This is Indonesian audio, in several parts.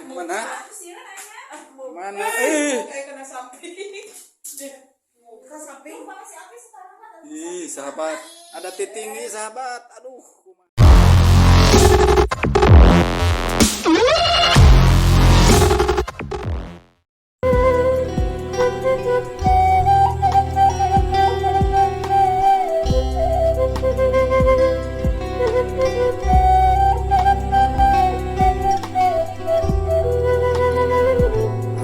Mana? Mana? Kena samping. Ih, sahabat, ada titing nih sahabat. Aduh.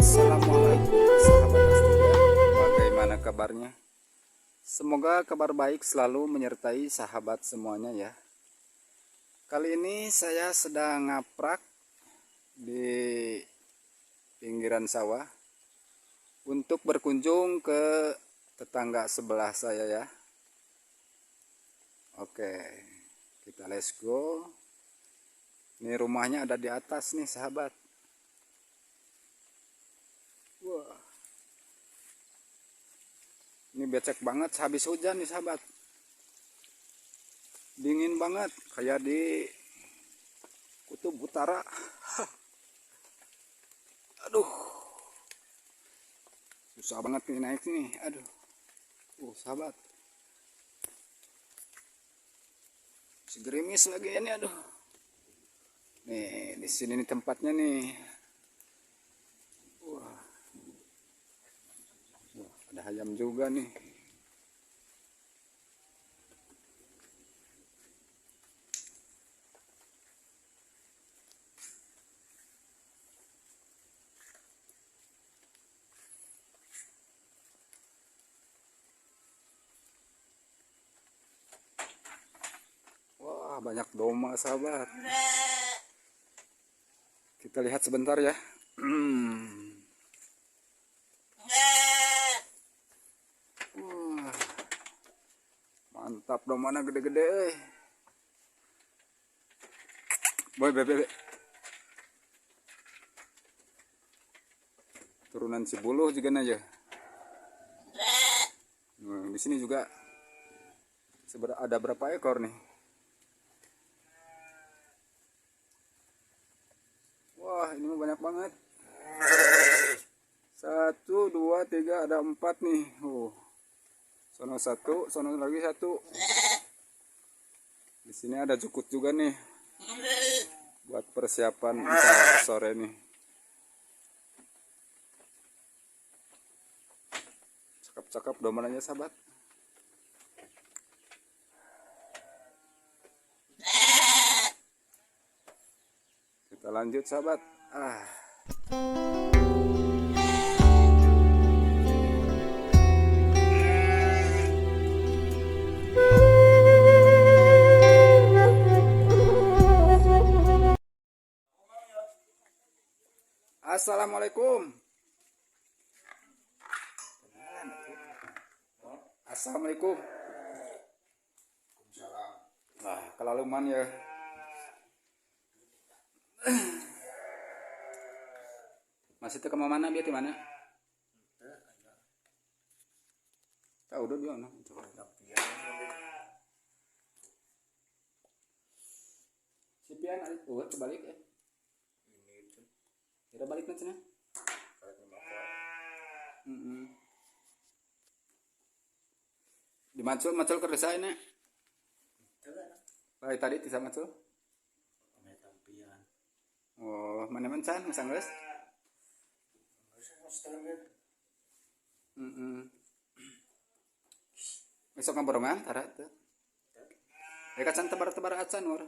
Assalamualaikum sahabat Astida, bagaimana kabarnya? Semoga kabar baik selalu menyertai sahabat semuanya ya. Kali ini saya sedang ngaprak di pinggiran sawah untuk berkunjung ke tetangga sebelah saya ya. Oke, kita let's go. Ini rumahnya ada di atas nih sahabat. Wah, ini becek banget habis hujan nih sahabat. Dingin banget kayak di kutub utara. Aduh, susah banget nih naik nih. Aduh, sahabat, si gerimis lagi ini. Aduh, nih di sini nih tempatnya nih. Wah, ada ayam juga nih. Wah, banyak domba sahabat. Kita lihat sebentar ya. Wah, mantap, domba gede-gede. Boy, bebe. Turunan Cibuluh juga aja. Nah, di sini juga ada berapa ekor nih? Wah, ini mah banyak banget. 1, 2, 3, ada 4 nih. Sono 1, sono lagi 1. Di sini ada jukut juga nih. Buat persiapan ntar sore nih. Cakep-cakep domananya sahabat. Kita lanjut sahabat. Assalamualaikum. Assalamualaikum. Nah, kelaluman ya. Masih ke mana dia di mana? Tahu udah dia mana? Si Pian itu kebalik ya. Kita balik nanti nih. Di macul kerja ini. Baik tadi di sama macul. Oh, mana mencan masang guys? Besok ngaborongan tara tuh. Ya kacan tebar-tebar acan war.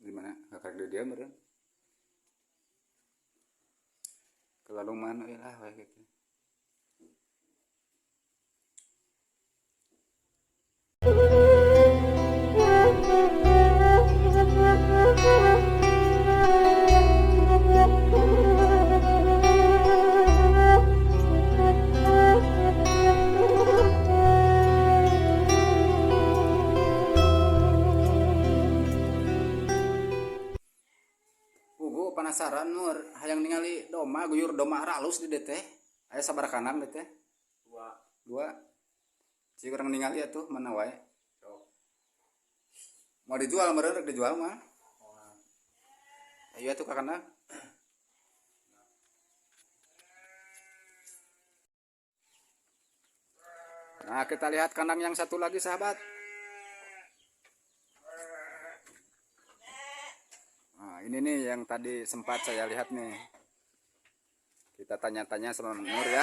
Di mana? Kakak dia meureun. Kelaluman we lah we gitu. Penasaran nur hayang ningali doma guyur doma halus di DT aya sabar kanan DT dua si kurang ningali atuh mana wae mau dijual meureun rek dijual mah Ayo tuh kakak. Nah, kita lihat kandang yang satu lagi, sahabat. Nah, ini nih yang tadi sempat saya lihat nih. Kita tanya-tanya sama Nur ya.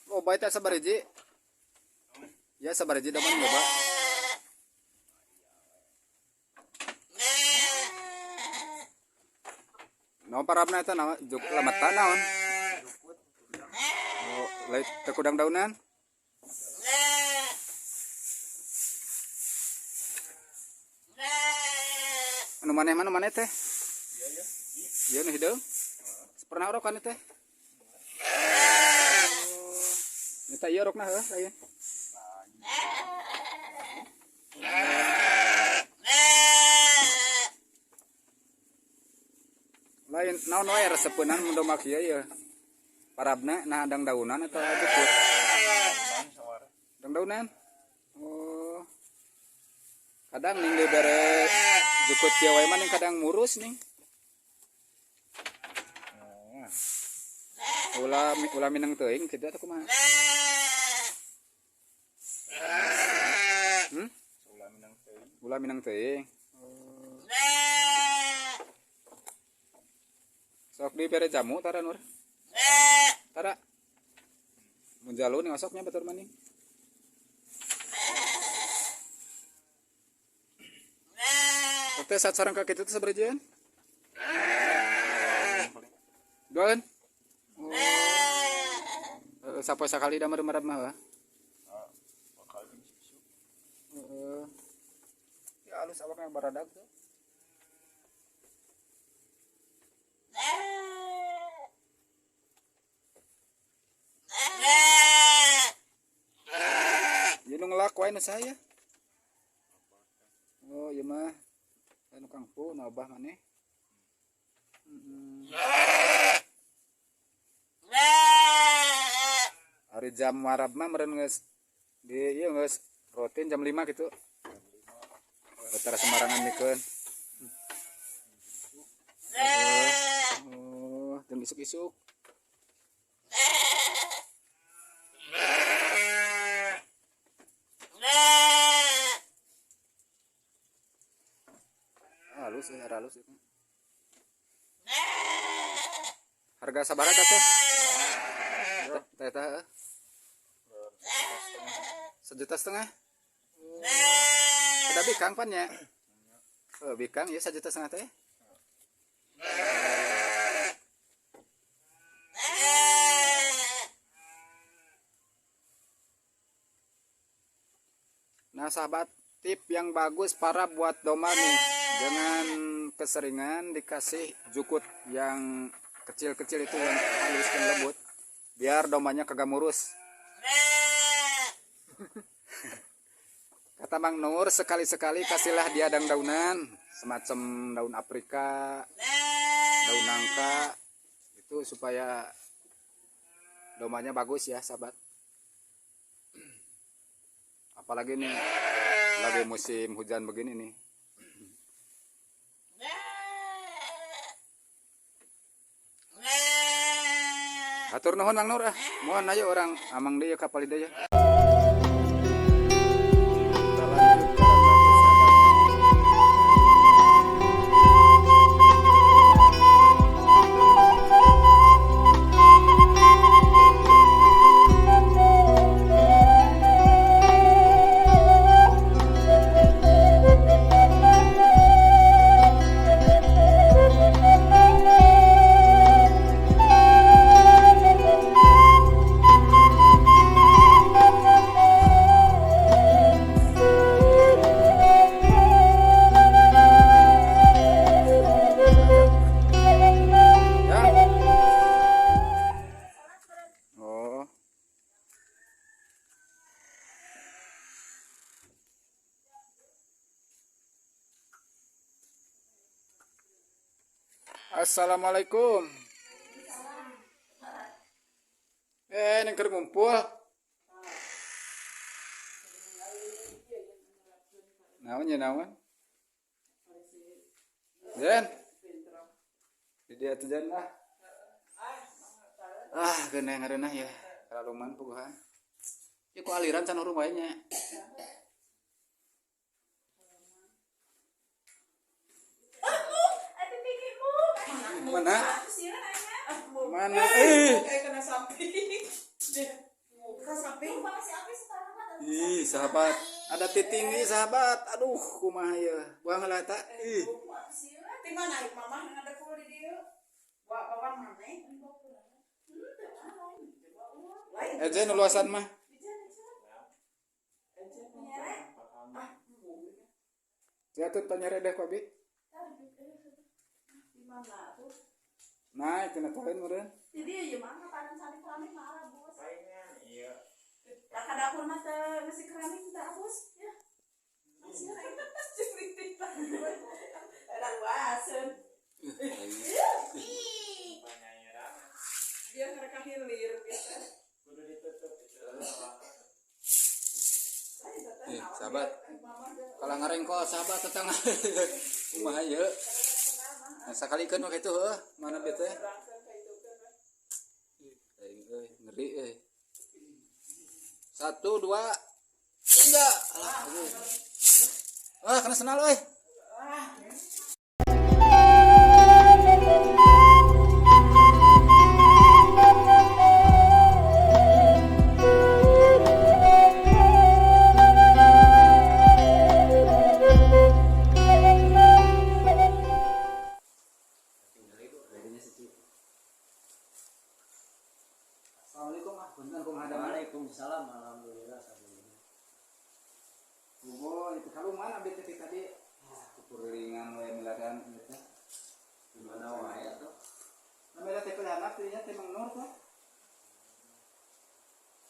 Oh, baik tak sabar Ji. Ya sabar Ji daman nyoba. No parabna eta naon juk lamatan naon. Oh, lain tekudang daunan. Anu maneh teh? Iya nih hideung. Pernah orok kan teh? Nyata iya orokna heuh aya. Lain naon wae resepeunan mun domba kieu ya. Parabna nah dang daunan atau jukut? Dang daunan. Oh. Kadang ning dibere jukut kieu wae mah ning kadang murus ning. Ulah minang teuing kitu atuh kumaha? Ulah minang teuing. Sok dibere jamu tara Nur. Tara. Mun jalu nih osoknya batur maning. Oke, saat sarang ka kitu teh sabarajeun? Doan. Sapoe sakali da marem-marem mah. Ya alus awakna baradag tuh. Ya nu ngelak wae na saya. Oh, ieu mah anu kangpu nu abah maneh. Hari jam warab mah meureun geus di ieu geus rutin jam 5 gitu. Utara sembarangan mikeun. Oh, jam isuk-isuk. Halus itu. Harga sabaraha teh? Teh. 1,5 juta. Udah bikang pan ya? Oh, bikang ya 1,5 juta teh. Nah, sahabat, tip yang bagus para buat domba nih. Jangan keseringan dikasih jukut yang kecil-kecil itu yang halus dan lembut. Biar dombanya kagak murus. Kata Mang Nur, sekali-sekali kasihlah dia daun-daunan, semacam daun aprika, daun nangka, itu supaya dombanya bagus ya, sahabat. Apalagi nih, lagi musim hujan begini nih. Atur nuhun Mang Nur, mohon aja orang amang dia kapal dia. Assalamualaikum. Nih keur ngumpul. Naonnya naon? Jen. Di dia tuh Jen lah. Kena ngareunah ya. Kalaluman puguhan. Ya ku aliran can urang wae nya. Mana? Mana? Kayak kena samping. Kena samping. Ih, sahabat. Ada titinggi sahabat. Aduh, kumaha ya. Buang heula eta. Ih. Di mana aik mama yang ada kulo di dieu? Bawa mana? Ejen luasan mah. Jatuh tanya deh kok, Bi. Di mana tuh? Naik kena poin meureun. Di dieu ieu mah panen sari keramik mah Bos. Iya. Da ka dapur mah teh nasi keramik teh Bos. Ya. Masih cerita. Ada luasan. Biar mereka hilir gitu. Kudu ditutup itu. Sahabat. Kalau ngarengkol sahabat tetangga. Kumaha ye? Nah, sakalikeun mah kitu heuh. Mana bete? Ngeri euy. 1 2 3. Kena senal euy. Assalamualaikum warahmatullahi wabarakatuh. Waalaikumsalam. Alhamdulillah sabulina. Bobo itu kalau mana abdi tadi kuringan we miladan eta. Di mana wae atuh? Namanya teh kelihatan teh nya teh mengnur tuh.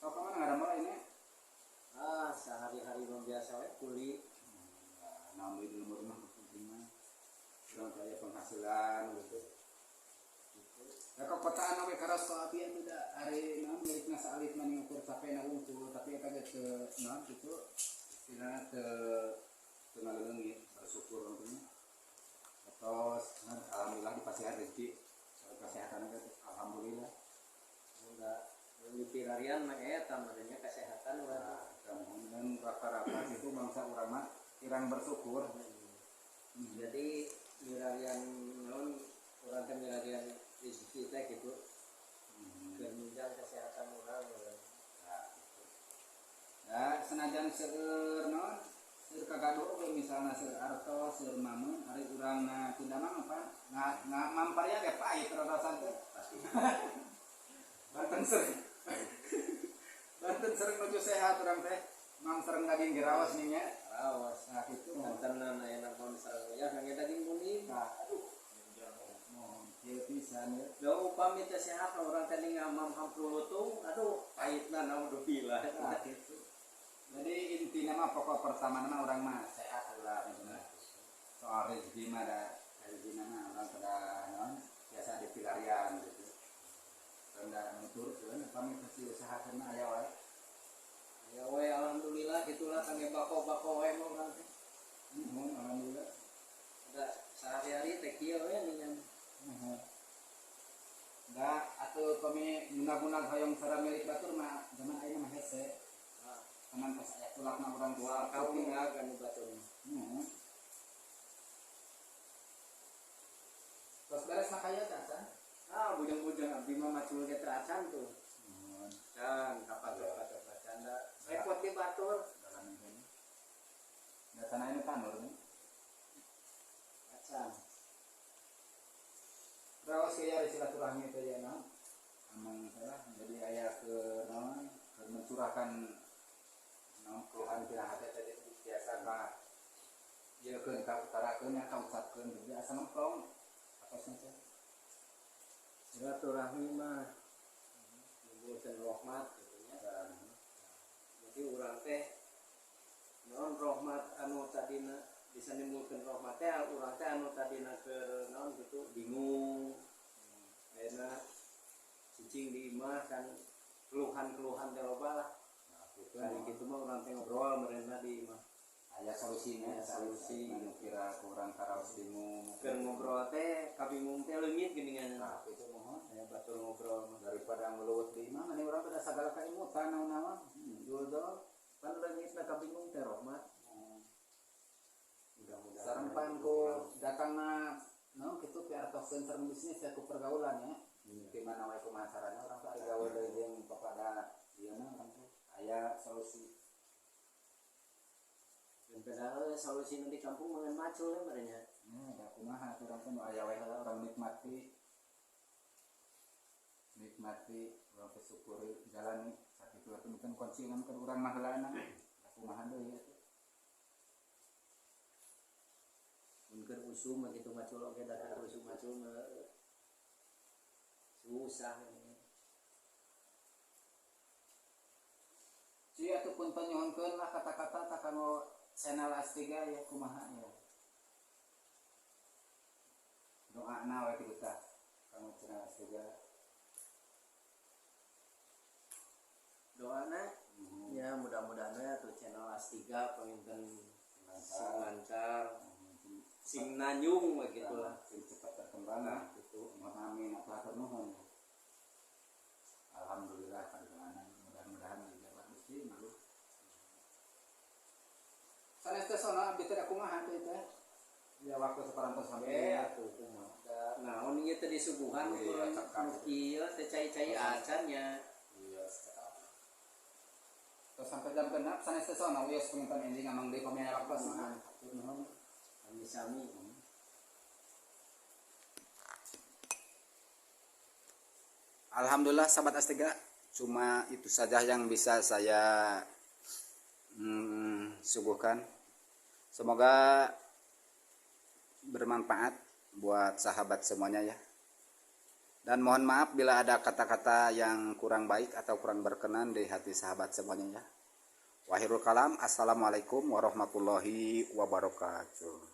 Kau kemana nggak ada mulai ini? Sehari-hari biasa we kuli. Namun di rumah penting mah. Kurang kaya penghasilan gitu. Ya kok kotaan we karas to api yang tidak hari naon milikna saalit mah ngukur capena unggul tapi eta ge teu naon kitu. Istilahna teu ngaleungi bersyukur untungnya. Terus alhamdulillah dipasihan rezeki. Soal kesehatan ge alhamdulillah. Enggak di pirarian mah eta madanya kesehatan urang. Kemudian rata-rata itu bangsa urang mah kirang bersyukur. Jadi pirarian naon urang teh pirarian rezeki teh gitu. Kemudian kesehatan urang. Ya senajan seueur naon seueur kagaduh we misalna seueur artos seueur mamun ari urangna tindamang apa mamparnya ge pahit rarasan teh. Banten sering menuju sehat orang teh mang sering daging gerawas nih nya. Awas. Nah itu Mantenan aya naon sareng ya kang daging kuning. aduh kieu pisan ya. Da upami teh sehat urang teh ngamam hampir lutung, aduh pahitna naon dupilah. Nah gitu. Jadi intinya mah pokok pertama mah orang mah sehat lah bener. Soal rezeki mah ada rezeki mah orang pada non biasa di pilarian gitu. Rendah nutur kan kami pasti usahakeun mah aya wae. Ya we alhamdulillah gitulah sange bako-bako wae mah urang teh. Alhamdulillah. Da sehari-hari teh kieu we ningan. Enggak atuh kami guna-guna hoyong sara milik batur mah zaman ayeuna mah hese. Teman pas aya tulakna urang tua Kau tinggal kan di batur. Terus beres mah kaya tah san. Bujang-bujang abdi mah macul ge teracan tuh. Can kapat-kapat canda. Repot di batur. Da tanah ini tanur nih. Acan. Rawas kaya silaturahmi teh ya naon. Amang salah jadi aya ke naon ke mencurahkan naon keluhan tina hate teh biasa ka ieu keun ka utarakeun nya ka ucapkeun biasa nongkrong apa saja. Silaturahmi mah nimbulkeun rahmat gitu nya. Jadi urang teh naon rahmat anu tadina bisa nimbulkeun rahmat teh urang teh anu tadina keur naon gitu bingung. Ayeuna cicing di imah kan keluhan-keluhan teh loba lah. Kali kitu mah urang teh ngobrol meureuhna di imah. aya solusinya, solusi. anu kira kurang karaos bingung. Keur ngobrol teh kabingung teh leungit geuningan. Nah, itu mohon Ya batur ngobrol mah. daripada ngeluwet di imah mani urang pada sagala kaimutan naon-naon. Juldo pan leungitna kabingung teh Rohmat. Mudah-mudahan Sarempan ku datangna naon kitu piartoskeun sareng bisnis ya ku pergaulan ya. Di mana wae kumaha carana urang teh ari gawe deui jeung kepada ieu mah urang teh aya solusi. Dan padahal solusi di kampung mengen macul ya merenya. Da kumaha urang teh nu aya wae urang nikmati urang teh syukuri jalani sakitu atuh mungkin kunci ngan urang mah heulana. Da kumaha deui atuh. Mun keur usum mah kitu macul oge da keur usum macul mah susah ini. Ci atuh pun panyohonkeun lah kata-kata ta kanggo channel Astiga ya kumaha ya. Doana we kitu tah kanggo channel Astiga. Doana ya mudah-mudahan ya tuh channel Astiga paminten sing lancar, sing nanyung begitu lah. Sing cepat berkembang lah gitu. Mohon amin atur nuhun. Alhamdulillah karena mudah-mudahan dijawab Gusti gitu. Sanes teh sona abdi teh da kumaha teh teh. Ya waktu separantos sampai Atuh kumaha. Naon ieu teh disuguhan Iya, urang cakap. kieu teh cai-cai acannya. Iya. Terus sampai jam genap sanes teh sona wios pengintan ending amang deui pamea lapas mah. Atur nuhun. Sami-sami. Alhamdulillah sahabat Astiga, cuma itu saja yang bisa saya suguhkan. Semoga bermanfaat buat sahabat semuanya ya. Dan mohon maaf bila ada kata-kata yang kurang baik atau kurang berkenan di hati sahabat semuanya ya. Wahirul kalam, assalamualaikum warahmatullahi wabarakatuh.